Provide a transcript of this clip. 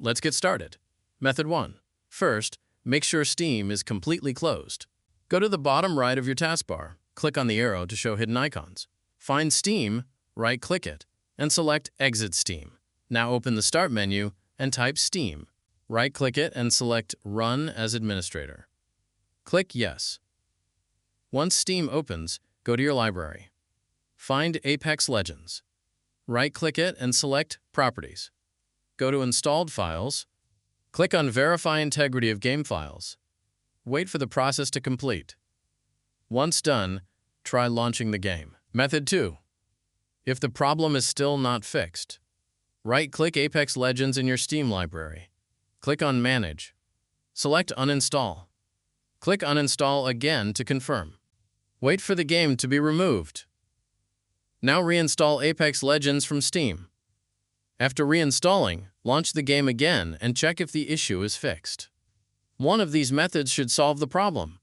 Let's get started. Method 1. First, make sure Steam is completely closed. Go to the bottom right of your taskbar, click on the arrow to show hidden icons. Find Steam, right-click it, and select Exit Steam. Now open the Start menu and type Steam. Right-click it and select Run as Administrator. Click Yes. Once Steam opens, go to your library. Find Apex Legends. Right-click it and select Properties. Go to Installed Files. Click on Verify Integrity of Game Files. Wait for the process to complete. Once done, try launching the game. Method 2. If the problem is still not fixed, right-click Apex Legends in your Steam library. Click on Manage. Select Uninstall. Click Uninstall again to confirm. Wait for the game to be removed. Now reinstall Apex Legends from Steam. After reinstalling, launch the game again and check if the issue is fixed. One of these methods should solve the problem.